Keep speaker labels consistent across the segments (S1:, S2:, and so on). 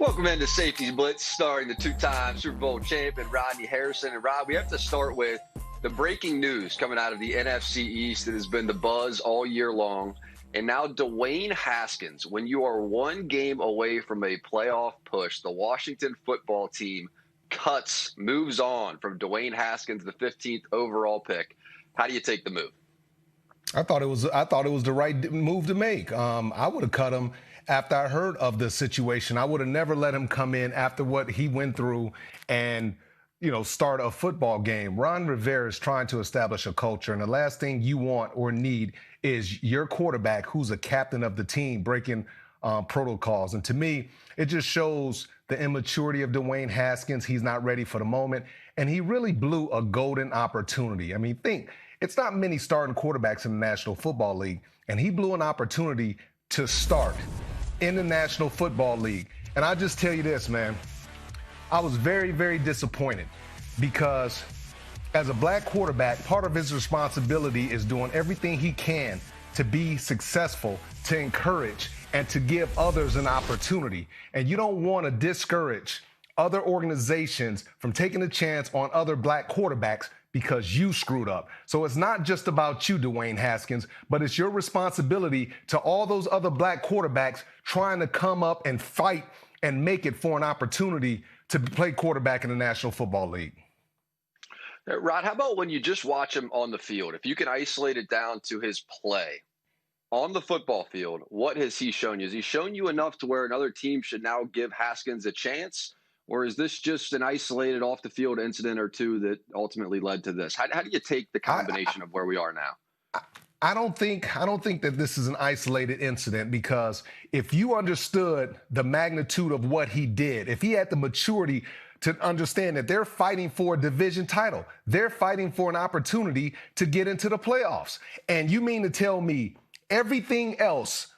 S1: Welcome into Safety's Blitz, starring the two-time Super Bowl champion Rodney Harrison. And Rob, we have to start with the breaking news coming out of the NFC East that has been the buzz all year long. And now Dwayne Haskins, when you are one game away from a playoff push, the Washington football team moves on from Dwayne Haskins, the 15th overall pick. How do you take the move?
S2: I thought it was the right move to make. I would have cut him after I heard of the situation. I would have never let him come in after what he went through and, start a football game. Ron Rivera is trying to establish a culture, and the last thing you want or need is your quarterback, who's a captain of the team, breaking protocols. And to me, it just shows the immaturity of Dwayne Haskins. He's not ready for the moment, and he really blew a golden opportunity. I mean, it's not many starting quarterbacks in the National Football League, and he blew an opportunity to start in the National Football League. And I just tell you this, man, I was very, very disappointed because as a black quarterback, part of his responsibility is doing everything he can to be successful, to encourage, and to give others an opportunity. And you don't want to discourage other organizations from taking a chance on other black quarterbacks because you screwed up. So it's not just about you, Dwayne Haskins, but it's your responsibility to all those other black quarterbacks trying to come up and fight and make it for an opportunity to play quarterback in the National Football League.
S1: Rod, how about when you just watch him on the field? If you can isolate it down to his play on the football field, what has he shown you? Has he shown you enough to where another team should now give Haskins a chance? Or is this just an isolated off-the-field incident or two that ultimately led to this? How do you take the combination of where we are now?
S2: I don't think that this is an isolated incident, because if you understood the magnitude of what he did, if he had the maturity to understand that they're fighting for a division title, they're fighting for an opportunity to get into the playoffs. And you mean to tell me everything else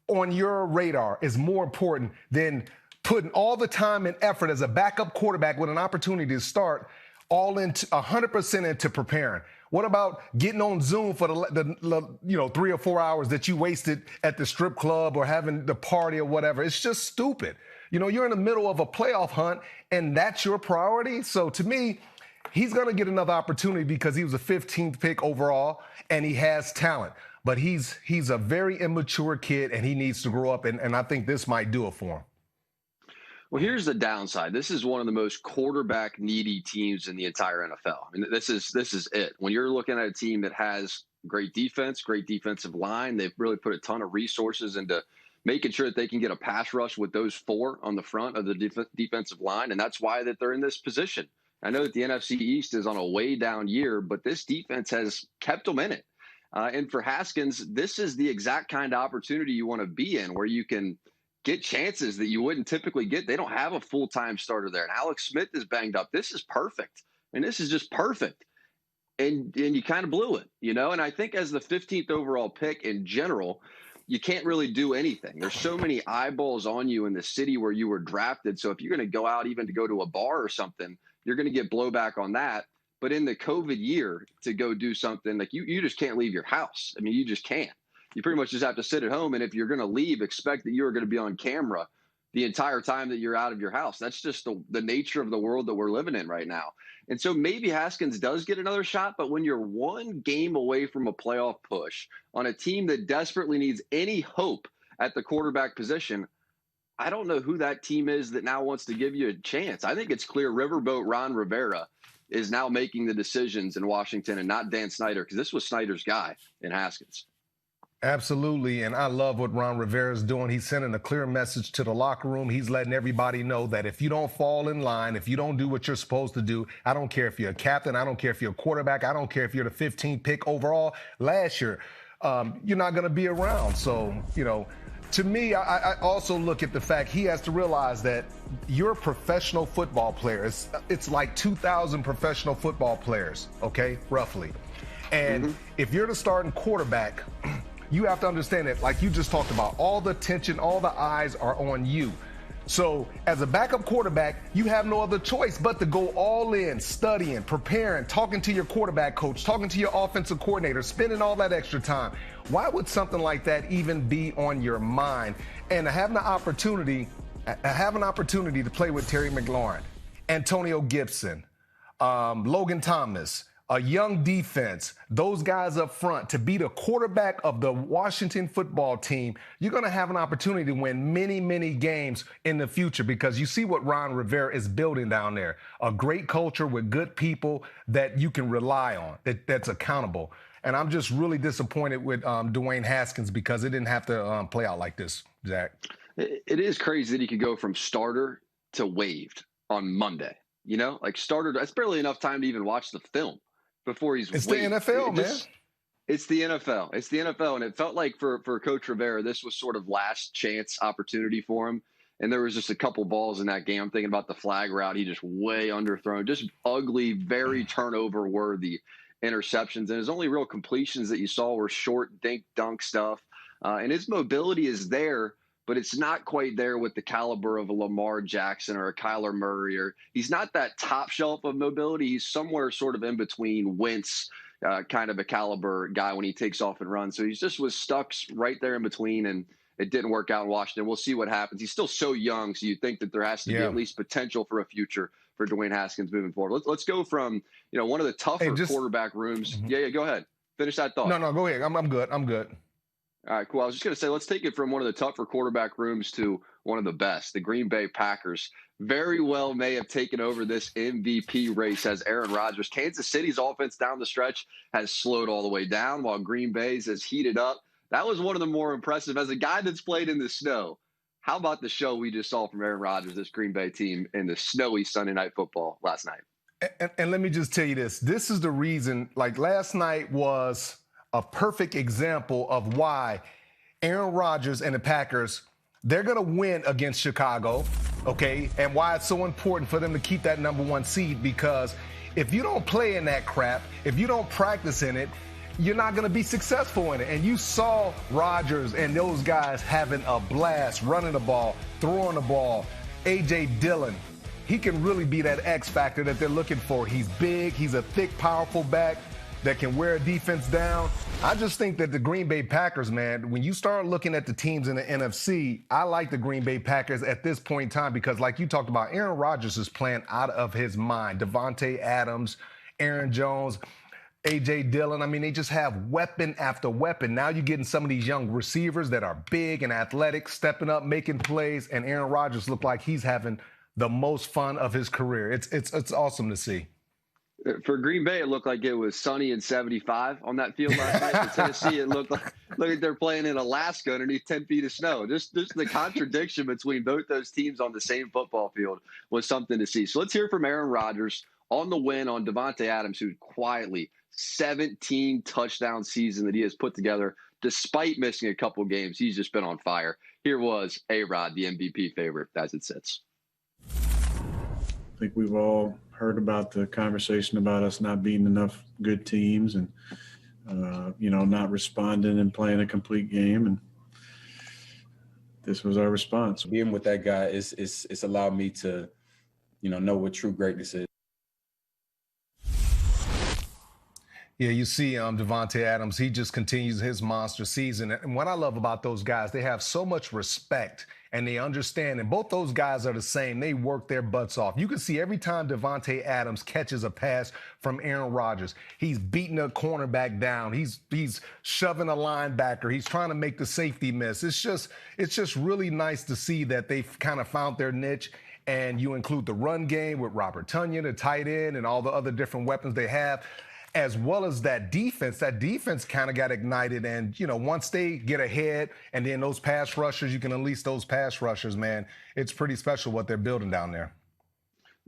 S2: on your radar is more important than putting all the time and effort as a backup quarterback with an opportunity to start all into 100% into preparing? What about getting on Zoom for the 3 or 4 hours that you wasted at the strip club or having the party or whatever? It's just stupid. You're in the middle of a playoff hunt and that's your priority. So to me, he's going to get another opportunity because he was a 15th pick overall and he has talent. But he's a very immature kid and he needs to grow up, and I think this might do it for him.
S1: Well, here's the downside. This is one of the most quarterback-needy teams in the entire NFL. I mean, this is it. When you're looking at a team that has great defense, great defensive line, they've really put a ton of resources into making sure that they can get a pass rush with those four on the front of the defensive line, and that's why that they're in this position. I know that the NFC East is on a way down year, but this defense has kept them in it. And for Haskins, this is the exact kind of opportunity you want to be in, where you can get chances that you wouldn't typically get. They don't have a full-time starter there. And Alex Smith is banged up. This is perfect. I mean, this is just perfect. And you kind of blew it, And I think as the 15th overall pick in general, you can't really do anything. There's so many eyeballs on you in the city where you were drafted. So if you're going to go out even to go to a bar or something, you're going to get blowback on that. But in the COVID year, to go do something, like you just can't leave your house. I mean, you just can't. You pretty much just have to sit at home. And if you're going to leave, expect that you're going to be on camera the entire time that you're out of your house. That's just the nature of the world that we're living in right now. And so maybe Haskins does get another shot, but when you're one game away from a playoff push on a team that desperately needs any hope at the quarterback position, I don't know who that team is that now wants to give you a chance. I think it's clear Riverboat Ron Rivera is now making the decisions in Washington and not Dan Snyder, because this was Snyder's guy in Haskins.
S2: Absolutely, and I love what Ron Rivera is doing. He's sending a clear message to the locker room. He's letting everybody know that if you don't fall in line, if you don't do what you're supposed to do, I don't care if you're a captain, I don't care if you're a quarterback, I don't care if you're the 15th pick overall last year, you're not going to be around. So, to me, I also look at the fact he has to realize that you're a professional football player. It's like 2,000 professional football players, okay, roughly. And if you're the starting quarterback, you have to understand that, like you just talked about, all the attention, all the eyes are on you. So as a backup quarterback, you have no other choice but to go all in, studying, preparing, talking to your quarterback coach, talking to your offensive coordinator, spending all that extra time. Why would something like that even be on your mind? And having the opportunity have an opportunity to play with Terry McLaurin, Antonio Gibson, Logan Thomas, a young defense, those guys up front, to be the quarterback of the Washington football team, you're going to have an opportunity to win many, many games in the future, because you see what Ron Rivera is building down there. A great culture with good people that you can rely on, that's accountable. And I'm just really disappointed with Dwayne Haskins, because it didn't have to play out like this, Zach.
S1: It is crazy that he could go from starter to waived on Monday. You know, like starter, that's barely enough time to even watch the film before he's
S2: It's
S1: waived.
S2: the NFL, man.
S1: It's the NFL. It's the NFL. And it felt like for Coach Rivera, this was sort of last chance opportunity for him. And there was just a couple balls in that game. I'm thinking about the flag route. He just way underthrown, just ugly, very turnover worthy interceptions. And his only real completions that you saw were short dink dunk stuff. And his mobility is there, but it's not quite there with the caliber of a Lamar Jackson or a Kyler Murray. Or he's not that top shelf of mobility. He's somewhere sort of in between Wentz, kind of a caliber guy when he takes off and runs. So he just was stuck right there in between, and it didn't work out in Washington. We'll see what happens. He's still so young, so you think that there has to be at least potential for a future for Dwayne Haskins moving forward. Let's go from, one of the tougher quarterback rooms. Mm-hmm. Yeah, go ahead. Finish that thought.
S2: No, go ahead. I'm good.
S1: All right, cool. I was just going to say, let's take it from one of the tougher quarterback rooms to one of the best. The Green Bay Packers very well may have taken over this MVP race as Aaron Rodgers. Kansas City's offense down the stretch has slowed all the way down, while Green Bay's has heated up. That was one of the more impressive. As a guy that's played in the snow, how about the show we just saw from Aaron Rodgers, this Green Bay team, in the snowy Sunday Night Football last night?
S2: And let me just tell you this. This is the reason, like last night was a perfect example of why Aaron Rodgers and the Packers, they're going to win against Chicago, okay? And why it's so important for them to keep that number one seed, because if you don't play in that crap, if you don't practice in it, you're not going to be successful in it. And you saw Rodgers and those guys having a blast, running the ball, throwing the ball. A.J. Dillon, he can really be that X factor that they're looking for. He's big. He's a thick, powerful back that can wear a defense down. I just think that the Green Bay Packers, man, when you start looking at the teams in the NFC, I like the Green Bay Packers at this point in time, because like you talked about, Aaron Rodgers is playing out of his mind. Devontae Adams, Aaron Jones, A.J. Dillon. I mean, they just have weapon after weapon. Now you're getting some of these young receivers that are big and athletic, stepping up, making plays, and Aaron Rodgers looked like he's having the most fun of his career. It's awesome to see.
S1: For Green Bay, it looked like it was sunny and 75 on that field last night. For Tennessee, it looked like they're playing in Alaska underneath 10 feet of snow. Just the contradiction between both those teams on the same football field was something to see. So let's hear from Aaron Rodgers on the win on Devontae Adams, who quietly 17 touchdown season that he has put together despite missing a couple games. He's just been on fire. Here was A-Rod, the MVP favorite, as it sits.
S3: I think we've all heard about the conversation about us not beating enough good teams and, not responding and playing a complete game. And this was our response.
S4: Being with that guy it's allowed me to, know what true greatness is.
S2: Yeah, you see Devontae Adams, he just continues his monster season. And what I love about those guys, they have so much respect and they understand. And both those guys are the same. They work their butts off. You can see every time Devontae Adams catches a pass from Aaron Rodgers, he's beating a cornerback down. He's shoving a linebacker. He's trying to make the safety miss. It's just really nice to see that they've kind of found their niche. And you include the run game with Robert Tonyan, the tight end, and all the other different weapons they have, as well as that defense kind of got ignited. And, once they get ahead and then those pass rushers, you can unleash those pass rushers, man. It's pretty special what they're building down there.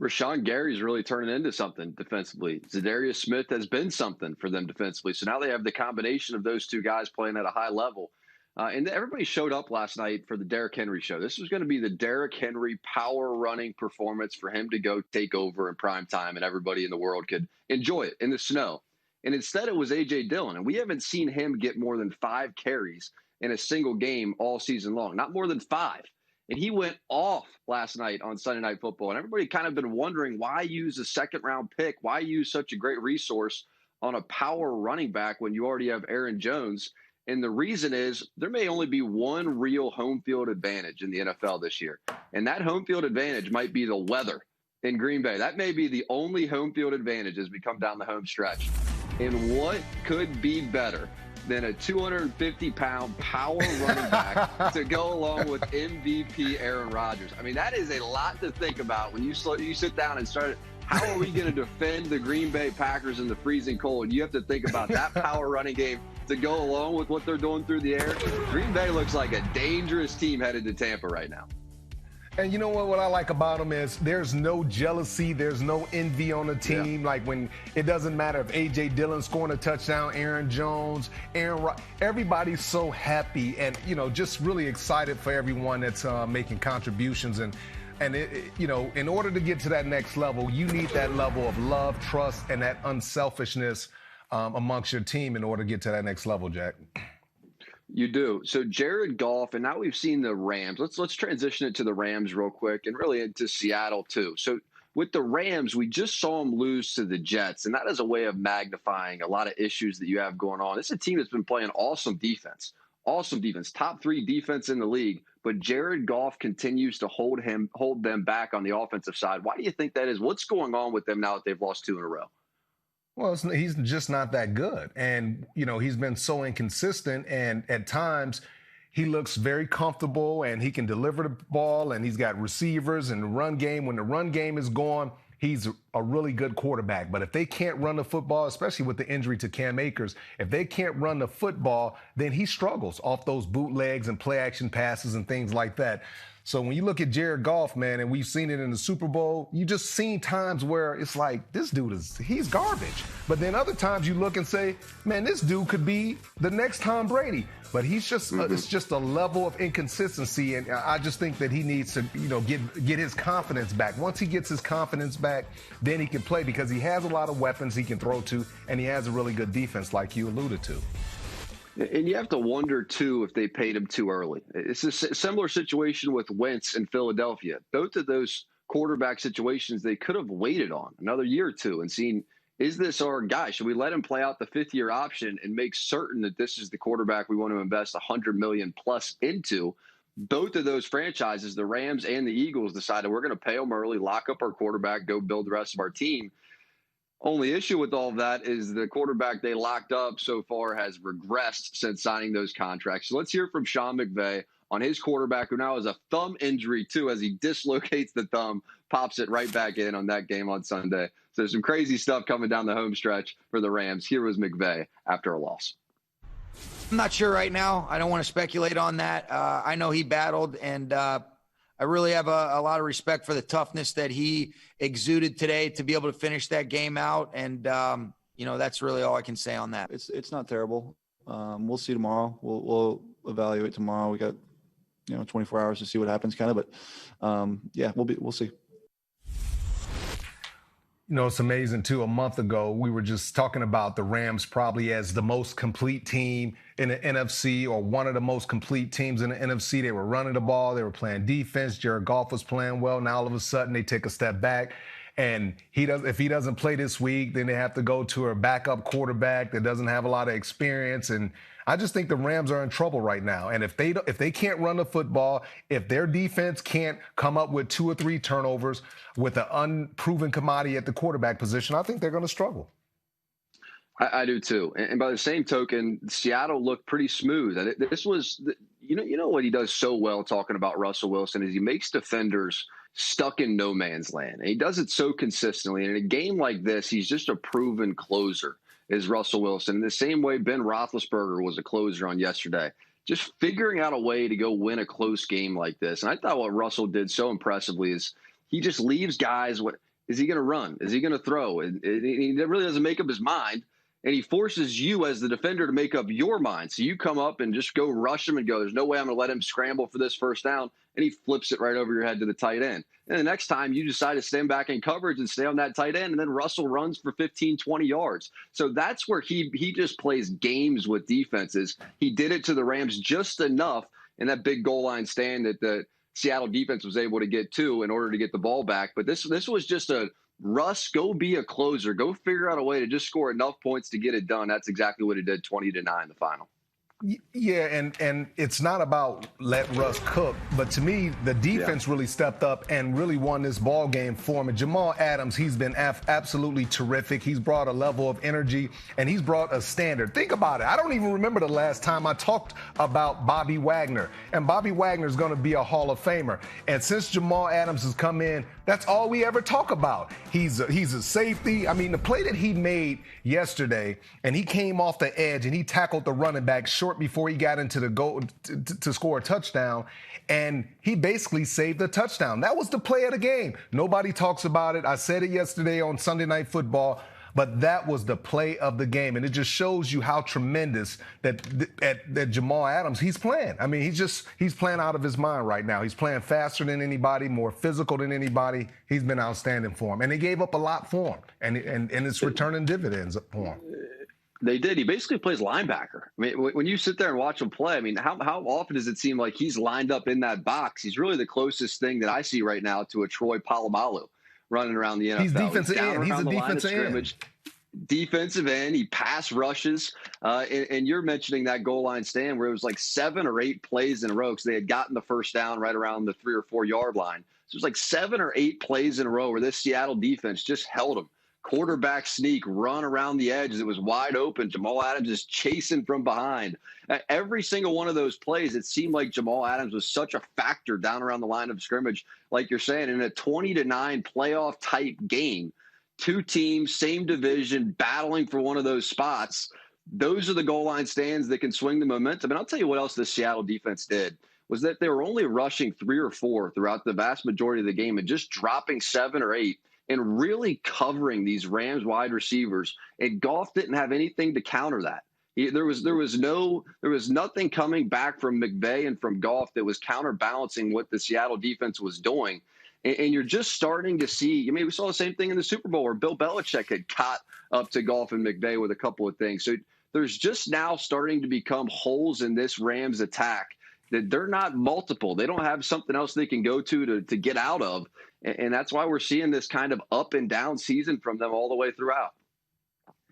S1: Rashawn Gary's really turning into something defensively. Zadarius Smith has been something for them defensively. So now they have the combination of those two guys playing at a high level. And everybody showed up last night for the Derrick Henry show. This was going to be the Derrick Henry power running performance for him to go take over in prime time and everybody in the world could enjoy it in the snow. And instead it was A.J. Dillon. And we haven't seen him get more than 5 carries in a single game all season long, not more than 5. And he went off last night on Sunday Night Football. And everybody kind of been wondering, why use a second-round pick? Why use such a great resource on a power running back when you already have Aaron Jones? And the reason is there may only be one real home field advantage in the NFL this year. And that home field advantage might be the weather in Green Bay. That may be the only home field advantage as we come down the home stretch. And what could be better than a 250-pound power running back to go along with MVP Aaron Rodgers? I mean, that is a lot to think about when you sit down and start. How are we going to defend the Green Bay Packers in the freezing cold? You have to think about that power running game to go along with what they're doing through the air. Green Bay looks like a dangerous team headed to Tampa right now.
S2: And you know what I like about them is there's no jealousy, there's no envy on the team.
S1: Yeah.
S2: Like when it doesn't matter if A.J. Dillon's scoring a touchdown, Aaron Jones, everybody's so happy and, just really excited for everyone that's making contributions. And in order to get to that next level, you need that level of love, trust, and that unselfishness amongst your team in order to get to that next level, Jack.
S1: You do. So Jared Goff, and now we've seen the Rams. Let's transition it to the Rams real quick and really into Seattle too. So with the Rams, we just saw them lose to the Jets, and that is a way of magnifying a lot of issues that you have going on. It's a team that's been playing awesome defense, top 3 defense in the league, but Jared Goff continues to hold them back on the offensive side. Why do you think that is? What's going on with them now that they've lost 2 in a row?
S2: Well, he's just not that good. And, he's been so inconsistent. And at times he looks very comfortable and he can deliver the ball and he's got receivers and the run game. When the run game is gone, he's a really good quarterback. But if they can't run the football, especially with the injury to Cam Akers, if they can't run the football, then he struggles off those bootlegs and play action passes and things like that. So when you look at Jared Goff, man, and we've seen it in the Super Bowl, you just seen times where it's like, this dude he's garbage. But then other times you look and say, man, this dude could be the next Tom Brady. But he's just, it's just a level of inconsistency. And I just think that he needs to, get his confidence back. Once he gets his confidence back, then he can play because he has a lot of weapons he can throw to, and he has a really good defense like you alluded to.
S1: And you have to wonder, too, if they paid him too early. It's a similar situation with Wentz in Philadelphia. Both of those quarterback situations, they could have waited on another year or two and seen, is this our guy? Should we let him play out the 5th-year option and make certain that this is the quarterback we want to invest $100 million plus into? Both of those franchises, the Rams and the Eagles, decided we're going to pay him early, lock up our quarterback, go build the rest of our team. Only issue with all of that is the quarterback they locked up so far has regressed since signing those contracts. So let's hear from Sean McVay on his quarterback, who now has a thumb injury, too, as he dislocates the thumb, pops it right back in on that game on Sunday. So some crazy stuff coming down the home stretch for the Rams. Here was McVay after a loss.
S5: I'm not sure right now. I don't want to speculate on that. I know he battled, and I really have a lot of respect for the toughness that he exuded today to be able to finish that game out. And, that's really all I can say on that.
S6: It's not terrible. We'll see tomorrow. We'll evaluate tomorrow. We got, 24 hours to see what happens kind of, but we'll see.
S2: It's amazing, too. A month ago, we were just talking about the Rams probably as the most complete team in the NFC or one of the most complete teams in the NFC. They were running the ball. They were playing defense. Jared Goff was playing well. Now, all of a sudden, they take a step back. And if he doesn't play this week, then they have to go to a backup quarterback that doesn't have a lot of experience. And I just think the Rams are in trouble right now. And if they can't run the football, if their defense can't come up with 2 or 3 turnovers with an unproven commodity at the quarterback position, I think they're going to struggle.
S1: I do too. And by the same token, Seattle looked pretty smooth. This was, what he does so well talking about Russell Wilson is he makes defenders stuck in no man's land. And he does it so consistently. And in a game like this, he's just a proven closer, is Russell Wilson. In the same way Ben Roethlisberger was a closer on yesterday. Just figuring out a way to go win a close game like this. And I thought what Russell did so impressively is he just leaves guys, what is he going to run? Is he going to throw? And he really doesn't make up his mind. And he forces you as the defender to make up your mind. So you come up and just go rush him and go, there's no way I'm going to let him scramble for this first down. And he flips it right over your head to the tight end. And the next time you decide to stand back in coverage and stay on that tight end, and then Russell runs for 15, 20 yards. So that's where he just plays games with defenses. He did it to the Rams just enough in that big goal line stand that the Seattle defense was able to get to in order to get the ball back. But this was just a Russ, go be a closer. Go figure out a way to just score enough points to get it done. That's exactly what he did, 20-9 the final.
S2: Yeah, and it's not about let Russ cook, but to me, the defense really stepped up and really won this ball game for him. And Jamal Adams, he's been absolutely terrific. He's brought a level of energy, and he's brought a standard. Think about it. I don't even remember the last time I talked about Bobby Wagner, and Bobby Wagner is going to be a Hall of Famer. And since Jamal Adams has come in, that's all we ever talk about. He's a safety. I mean, the play that he made yesterday, and he came off the edge and he tackled the running back short before he got into the goal to score a touchdown, and he basically saved the touchdown. That was the play of the game. Nobody talks about it. I said it yesterday on Sunday Night Football, but that was the play of the game, and it just shows you how tremendous that Jamal Adams, he's playing. I mean, he's playing out of his mind right now. He's playing faster than anybody, more physical than anybody. He's been outstanding for him, and they gave up a lot for him, and it's returning dividends for him.
S1: They did. He basically plays linebacker. I mean, when you sit there and watch him play, I mean, how often does it seem like he's lined up in that box? He's really the closest thing that I see right now to a Troy Polamalu running around the NFL.
S2: He's defensive end. He's a defensive end.
S1: Defensive end. He pass rushes. And you're mentioning that goal line stand where it was like 7 or 8 plays in a row because they had gotten the first down right around the 3 or 4 yard line. So it was like 7 or 8 plays in a row where this Seattle defense just held him. Quarterback sneak, run around the edges. It was wide open. Jamal Adams is chasing from behind. Every single one of those plays, it seemed like Jamal Adams was such a factor down around the line of scrimmage, like you're saying, in a 20-9 playoff type game. 2 teams, same division, battling for one of those spots. Those are the goal line stands that can swing the momentum. And I'll tell you what else the Seattle defense did was that they were only rushing 3 or 4 throughout the vast majority of the game and just dropping 7 or 8. And really covering these Rams wide receivers, and Goff didn't have anything to counter that. There was nothing coming back from McVay and from Goff that was counterbalancing what the Seattle defense was doing. And you're just starting to see. I mean, we saw the same thing in the Super Bowl where Bill Belichick had caught up to Goff and McVay with a couple of things. So there's just now starting to become holes in this Rams attack that they're not multiple. They don't have something else they can go to get out of. And that's why we're seeing this kind of up and down season from them all the way throughout.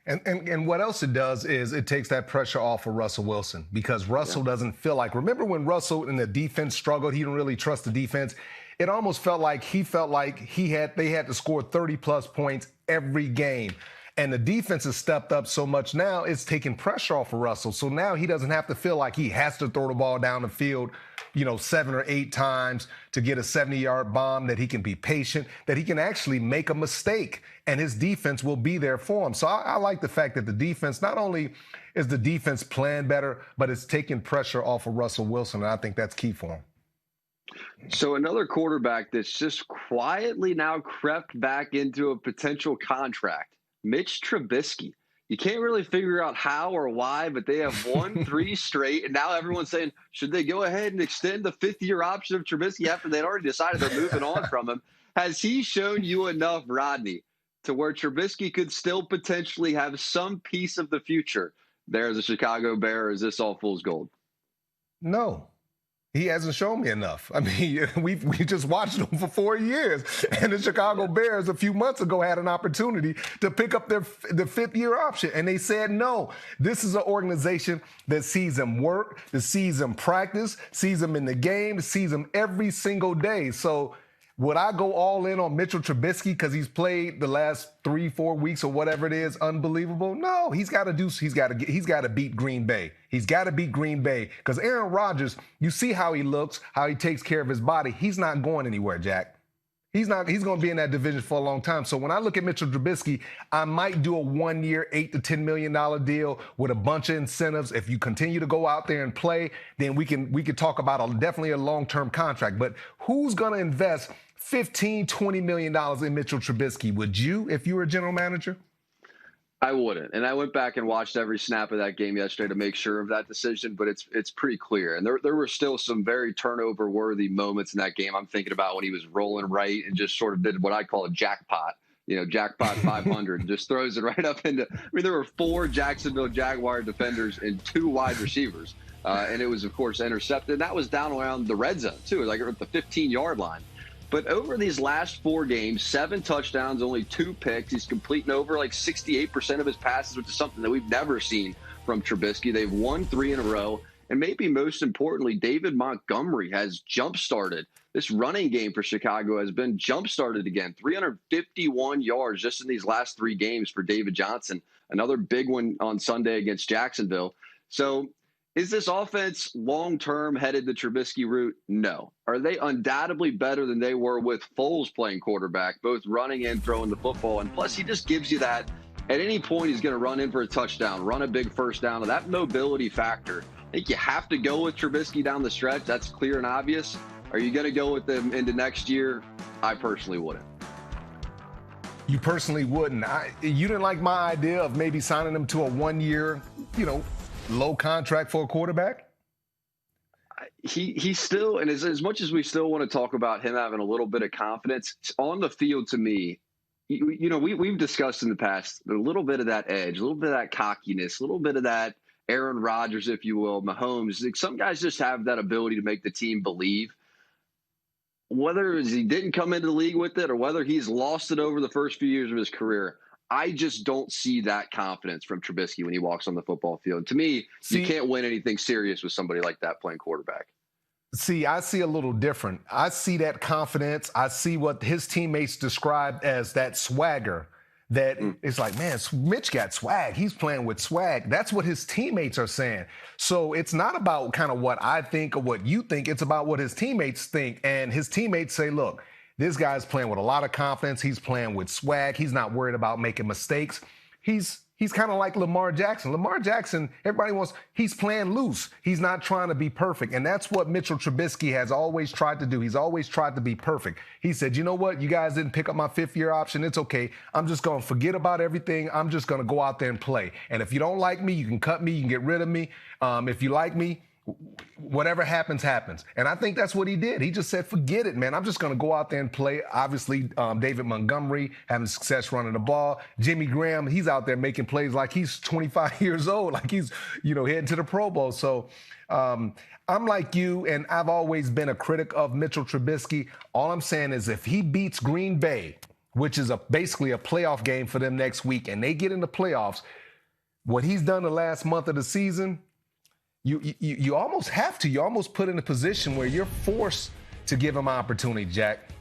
S2: And what else it does is it takes that pressure off of Russell Wilson because Russell doesn't feel like, remember when Russell and the defense struggled, he didn't really trust the defense. It almost felt like they had to score 30-plus points every game. And the defense has stepped up so much now, it's taking pressure off of Russell. So now he doesn't have to feel like he has to throw the ball down the field, 7 or 8 times to get a 70-yard bomb, that he can be patient, that he can actually make a mistake, and his defense will be there for him. So I like the fact that the defense, not only is the defense playing better, but it's taking pressure off of Russell Wilson, and I think that's key for him.
S1: So another quarterback that's just quietly now crept back into a potential contract, Mitch Trubisky. You can't really figure out how or why, but they have won 3 straight, and now everyone's saying, should they go ahead and extend the 5th-year option of Trubisky after they'd already decided they're moving on from him? Has he shown you enough, Rodney, to where Trubisky could still potentially have some piece of the future there as a Chicago Bear, or is this all fool's gold?
S2: No. He hasn't shown me enough. I mean, we just watched him for 4 years. And the Chicago Bears a few months ago had an opportunity to pick up the 5th-year option. And they said no. This is an organization that sees him work, that sees him practice, sees him in the game, sees him every single day. So would I go all in on Mitchell Trubisky because he's played the last 3-4 weeks or whatever it is unbelievable? No, he's got to beat Green Bay. He's got to beat Green Bay because Aaron Rodgers, you see how he looks, how he takes care of his body. He's not going anywhere, Jack. He's going to be in that division for a long time. So when I look at Mitchell Trubisky, I might do a 1-year, $8 to $10 million deal with a bunch of incentives. If you continue to go out there and play, then we could talk about definitely a long-term contract. But who's going to invest $15, $20 million in Mitchell Trubisky? Would you, if you were a general manager?
S1: I wouldn't. And I went back and watched every snap of that game yesterday to make sure of that decision, but it's pretty clear. And there were still some very turnover-worthy moments in that game. I'm thinking about when he was rolling right and just sort of did what I call a jackpot, jackpot 500, and just throws it right up into – I mean, there were 4 Jacksonville Jaguar defenders and 2 wide receivers. And it was, of course, intercepted. And that was down around the red zone, too, like at the 15-yard line. But over these last 4 games, 7 touchdowns, only 2 picks. He's completing over like 68% of his passes, which is something that we've never seen from Trubisky. They've won 3 in a row. And maybe most importantly, David Montgomery has jump-started. This running game for Chicago has been jump-started again. 351 yards just in these last 3 games for David Johnson. Another big one on Sunday against Jacksonville. So is this offense long-term headed the Trubisky route? No. Are they undoubtedly better than they were with Foles playing quarterback, both running and throwing the football? And plus, he just gives you that at any point he's going to run in for a touchdown, run a big first down. That mobility factor, I think you have to go with Trubisky down the stretch. That's clear and obvious. Are you going to go with them into next year? I personally wouldn't.
S2: You personally wouldn't. You didn't like my idea of maybe signing him to a 1-year, low contract for a quarterback?
S1: He still, and as much as we still want to talk about him having a little bit of confidence on the field, to me, we've discussed in the past a little bit of that edge, a little bit of that cockiness, a little bit of that Aaron Rodgers, if you will, Mahomes. Some guys just have that ability to make the team believe. Whether he didn't come into the league with it or whether he's lost it over the first few years of his career, I just don't see that confidence from Trubisky when he walks on the football field. To me, you can't win anything serious with somebody like that playing quarterback.
S2: See, I see a little different. I see that confidence. I see what his teammates described as that swagger. That it's like, man, Mitch got swag. He's playing with swag. That's what his teammates are saying. So it's not about kind of what I think or what you think. It's about what his teammates think. And his teammates say, look, this guy's playing with a lot of confidence. He's playing with swag. He's not worried about making mistakes. He's kind of like Lamar Jackson. Lamar Jackson, he's playing loose. He's not trying to be perfect. And that's what Mitchell Trubisky has always tried to do. He's always tried to be perfect. He said, you know what? You guys didn't pick up my 5th-year option. It's okay. I'm just going to forget about everything. I'm just going to go out there and play. And if you don't like me, you can cut me. You can get rid of me. If you like me, whatever happens, happens. And I think that's what he did. He just said, forget it, man. I'm just going to go out there and play. Obviously, David Montgomery having success running the ball. Jimmy Graham, he's out there making plays like he's 25 years old, like he's, heading to the Pro Bowl. So I'm like you, and I've always been a critic of Mitchell Trubisky. All I'm saying is if he beats Green Bay, which is basically a playoff game for them next week, and they get in the playoffs, what he's done the last month of the season, You almost have to. You almost put in a position where you're forced to give him opportunity, Jack.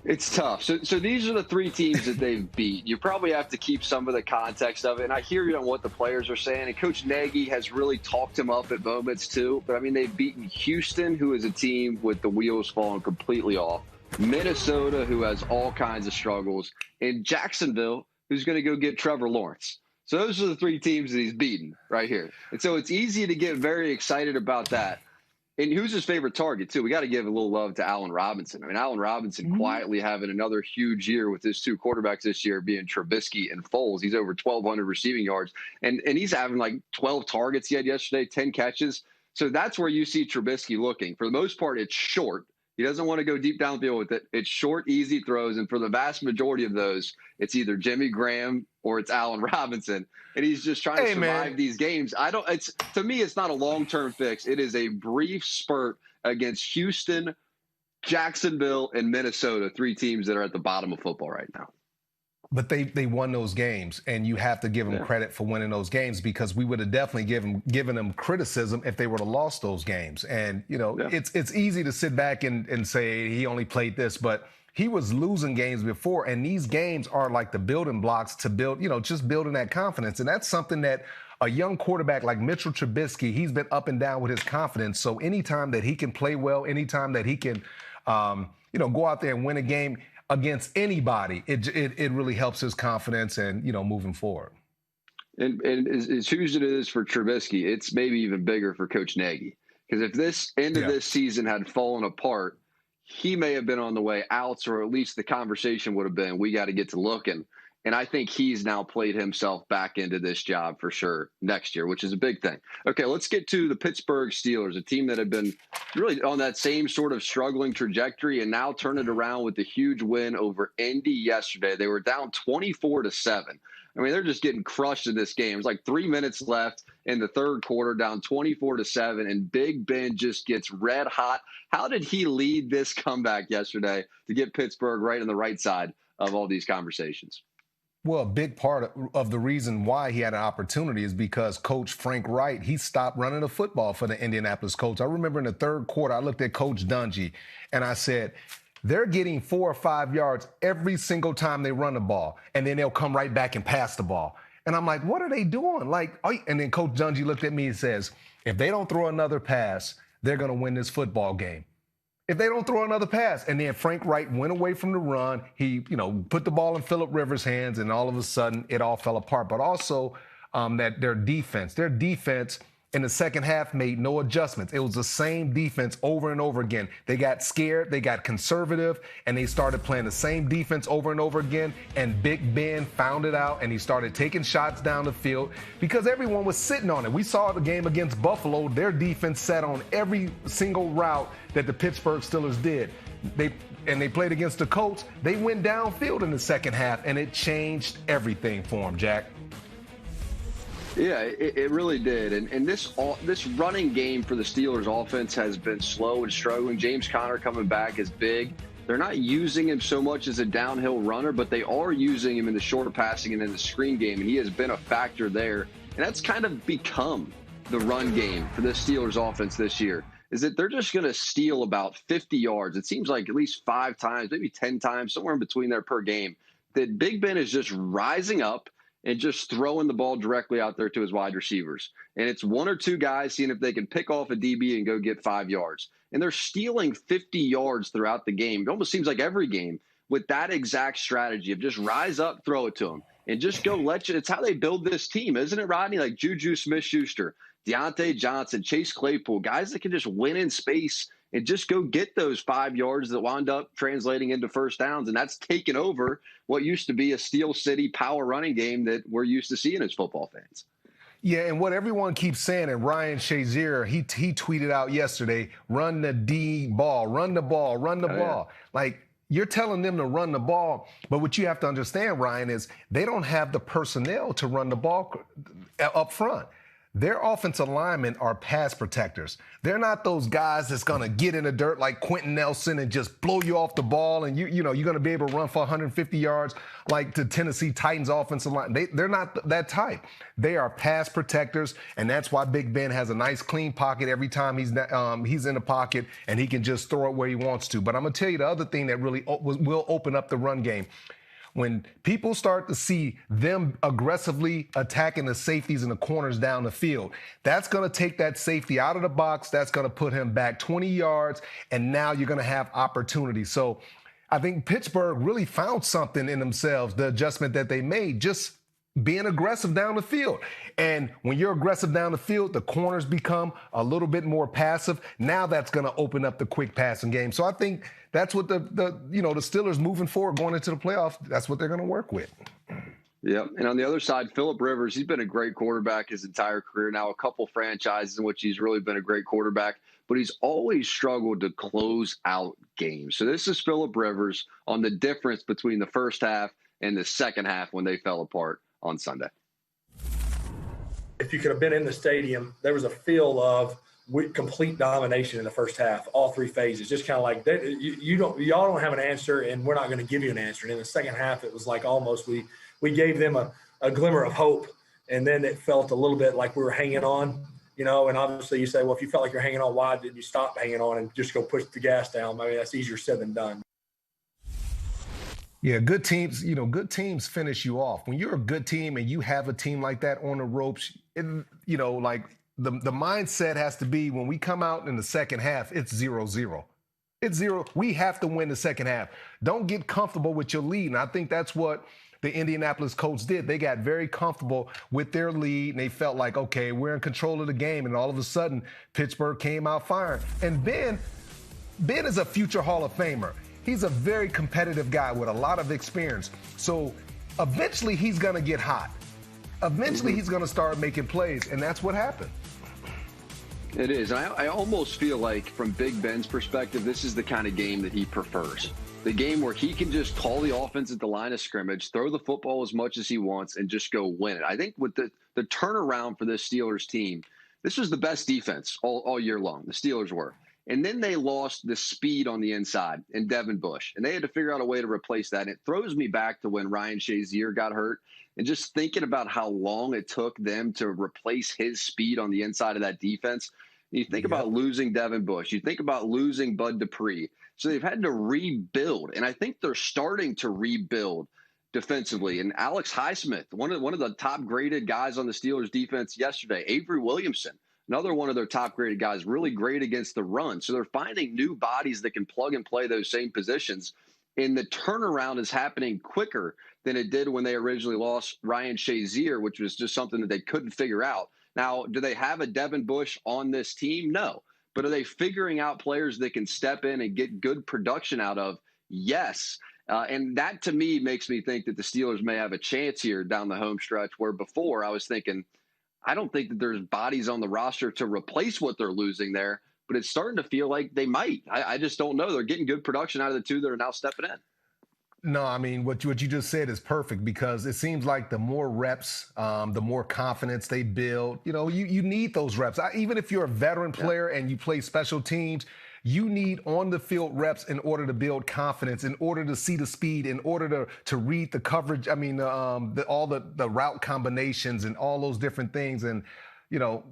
S1: It's tough. So these are the 3 teams that they've beat. You probably have to keep some of the context of it. And I hear you on what the players are saying. And Coach Nagy has really talked him up at moments too. But, they've beaten Houston, who is a team with the wheels falling completely off. Minnesota, who has all kinds of struggles. And Jacksonville, who's going to go get Trevor Lawrence. So those are the 3 teams that he's beaten right here. And so it's easy to get very excited about that. And who's his favorite target, too? We got to give a little love to Allen Robinson. Allen Robinson quietly having another huge year with his 2 quarterbacks this year being Trubisky and Foles. He's over 1,200 receiving yards. And he's having like 12 targets he had yesterday, 10 catches. So that's where you see Trubisky looking. For the most part, it's short. He doesn't want to go deep downfield with it. It's short, easy throws. And for the vast majority of those, it's either Jimmy Graham or it's Allen Robinson. And he's just trying to survive these games. To me, it's not a long-term fix. It is a brief spurt against Houston, Jacksonville, and Minnesota, 3 teams that are at the bottom of football right now.
S2: But they won those games, and you have to give them credit for winning those games, because we would have definitely given them criticism if they would have lost those games. And, it's easy to sit back and say he only played this, but he was losing games before, and these games are like the building blocks to build, just building that confidence. And that's something that a young quarterback like Mitchell Trubisky, he's been up and down with his confidence. So anytime that he can play well, anytime that he can, go out there and win a game against anybody, it really helps his confidence and, moving forward.
S1: And as huge as it is for Trubisky, it's maybe even bigger for Coach Nagy. Because if this end of this season had fallen apart, he may have been on the way out, or at least the conversation would have been, we got to get to looking. And I think he's now played himself back into this job for sure next year, which is a big thing. Okay, let's get to the Pittsburgh Steelers, a team that had been really on that same sort of struggling trajectory and now turn it around with the huge win over Indy yesterday. They were down 24-7. They're just getting crushed in this game. It was like 3 minutes left in the third quarter, down 24-7, and Big Ben just gets red hot. How did he lead this comeback yesterday to get Pittsburgh right on the right side of all these conversations?
S2: Well, a big part of the reason why he had an opportunity is because Coach Frank Wright, he stopped running the football for the Indianapolis Colts. I remember in the third quarter, I looked at Coach Dungy and I said, they're getting 4 or 5 yards every single time they run the ball, and then they'll come right back and pass the ball. And I'm like, what are they doing? And then Coach Dungy looked at me and says, if they don't throw another pass, they're going to win this football game. If they don't throw another pass. And then Frank Wright went away from the run. He, put the ball in Phillip Rivers' hands, and all of a sudden it all fell apart. But also that their defense in the second half made no adjustments. It was the same defense over and over again. They got scared, they got conservative, and they started playing the same defense over and over again. And Big Ben found it out, and he started taking shots down the field because everyone was sitting on it. We saw the game against Buffalo. Their defense sat on every single route that the Pittsburgh Steelers did. They played against the Colts. They went downfield in the second half, and it changed everything for them, Jack.
S1: Yeah, it really did. And this running game for the Steelers offense has been slow and struggling. James Conner coming back is big. They're not using him so much as a downhill runner, but they are using him in the short passing and in the screen game, and he has been a factor there. And that's kind of become the run game for the Steelers offense this year, is that they're just going to steal about 50 yards. It seems like at least 5 times, maybe 10 times, somewhere in between there per game, that Big Ben is just rising up and just throwing the ball directly out there to his wide receivers. And it's 1 or 2 guys seeing if they can pick off a DB and go get 5 yards. And they're stealing 50 yards throughout the game. It almost seems like every game with that exact strategy of just rise up, throw it to them, and just go it's how they build this team, isn't it, Rodney? Like Juju Smith-Schuster, Deontay Johnson, Chase Claypool, guys that can just win in space and just go get those 5 yards that wound up translating into first downs. And that's taken over what used to be a Steel City power running game that we're used to seeing as football fans.
S2: Yeah, and what everyone keeps saying, and Ryan Shazier, he tweeted out yesterday, run the D ball, run the ball, run the ball. Yeah. Like, you're telling them to run the ball, but what you have to understand, Ryan, is they don't have the personnel to run the ball up front. Their offensive linemen are pass protectors. They're not those guys that's going to get in the dirt like Quentin Nelson and just blow you off the ball, and you're going to be able to run for 150 yards like the Tennessee Titans offensive line. They're not that type. They are pass protectors, and that's why Big Ben has a nice clean pocket every time he's in the pocket, and he can just throw it where he wants to. But I'm going to tell you the other thing that really will open up the run game. When people start to see them aggressively attacking the safeties and the corners down the field, that's going to take that safety out of the box. That's going to put him back 20 yards, and now you're going to have opportunity. So I think Pittsburgh really found something in themselves, the adjustment that they made, just being aggressive down the field. And when you're aggressive down the field, the corners become a little bit more passive. Now that's going to open up the quick passing game. So I think that's what the Steelers moving forward, going into the playoffs, that's what they're going to work with.
S1: Yeah. And on the other side, Phillip Rivers, he's been a great quarterback his entire career. Now a couple franchises in which he's really been a great quarterback, but he's always struggled to close out games. So this is Phillip Rivers on the difference between the first half and the second half when they fell apart on Sunday.
S7: If you could have been in the stadium, there was a feel of complete domination in the first half, all 3 phases. Just kind of like y'all don't have an answer, and we're not going to give you an answer. And in the second half, it was like almost we gave them a glimmer of hope, and then it felt a little bit like we were hanging on, And obviously, you say, well, if you felt like you're hanging on, why did you stop hanging on and just go push the gas down? I mean, that's easier said than done.
S2: Yeah, good teams finish you off. When you're a good team and you have a team like that on the ropes, like the mindset has to be when we come out in the second half, it's 0-0. It's 0. We have to win the second half. Don't get comfortable with your lead. And I think that's what the Indianapolis Colts did. They got very comfortable with their lead, and they felt like, okay, we're in control of the game. And all of a sudden, Pittsburgh came out firing. And Ben is a future Hall of Famer. He's a very competitive guy with a lot of experience. So eventually he's going to get hot. Eventually he's going to start making plays, and that's what happened.
S1: It is. And I almost feel like from Big Ben's perspective, this is the kind of game that he prefers. The game where he can just call the offense at the line of scrimmage, throw the football as much as he wants, and just go win it. I think with the turnaround for this Steelers team, this was the best defense all year long. The Steelers were. And then they lost the speed on the inside in Devin Bush, and they had to figure out a way to replace that. And it throws me back to when Ryan Shazier got hurt, and just thinking about how long it took them to replace his speed on the inside of that defense. You think about losing Devin Bush. You think about losing Bud Dupree. So they've had to rebuild, and I think they're starting to rebuild defensively. And Alex Highsmith, one of the top graded guys on the Steelers defense yesterday. Avery Williamson, another one of their top graded guys, really great against the run. So they're finding new bodies that can plug and play those same positions. And the turnaround is happening quicker than it did when they originally lost Ryan Shazier, which was just something that they couldn't figure out. Now, do they have a Devin Bush on this team? No. But are they figuring out players that can step in and get good production out of? Yes. And that, to me, makes me think that the Steelers may have a chance here down the home stretch, where before I was thinking, I don't think that there's bodies on the roster to replace what they're losing there, but it's starting to feel like they might. I just don't know. They're getting good production out of the two that are now stepping in.
S2: No, I mean, what you just said is perfect, because it seems like the more reps, the more confidence they build. You know, you need those reps. Even if you're a veteran player and you play special teams, you need on-the-field reps in order to build confidence, in order to see the speed, in order to read the coverage. I mean, all the route combinations and all those different things. And, you know,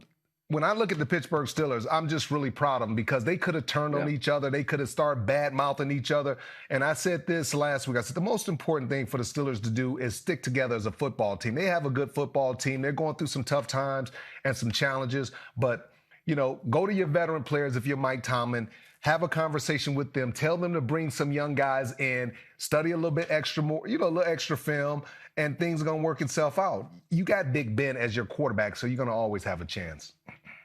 S2: when I look at the Pittsburgh Steelers, I'm just really proud of them, because they could have turned on each other. They could have started bad-mouthing each other. And I said this last week. I said the most important thing for the Steelers to do is stick together as a football team. They have a good football team. They're going through some tough times and some challenges. But, you know, go to your veteran players if you're Mike Tomlin. Have a conversation with them. Tell them to bring some young guys in, study a little bit extra more, you know, a little extra film, and things are going to work itself out. You got Big Ben as your quarterback, so you're going to always have a chance.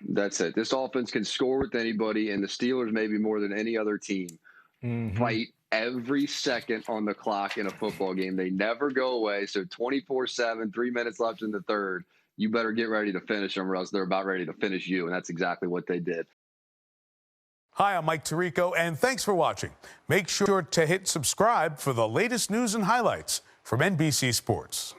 S1: That's it. This offense can score with anybody, and the Steelers, maybe more than any other team, fight every second on the clock in a football game. They never go away. So 24/7, 3 minutes left in the third. You better get ready to finish them, or else they're about ready to finish you, and that's exactly what they did.
S8: Hi, I'm Mike Tirico, and thanks for watching. Make sure to hit subscribe for the latest news and highlights from NBC Sports.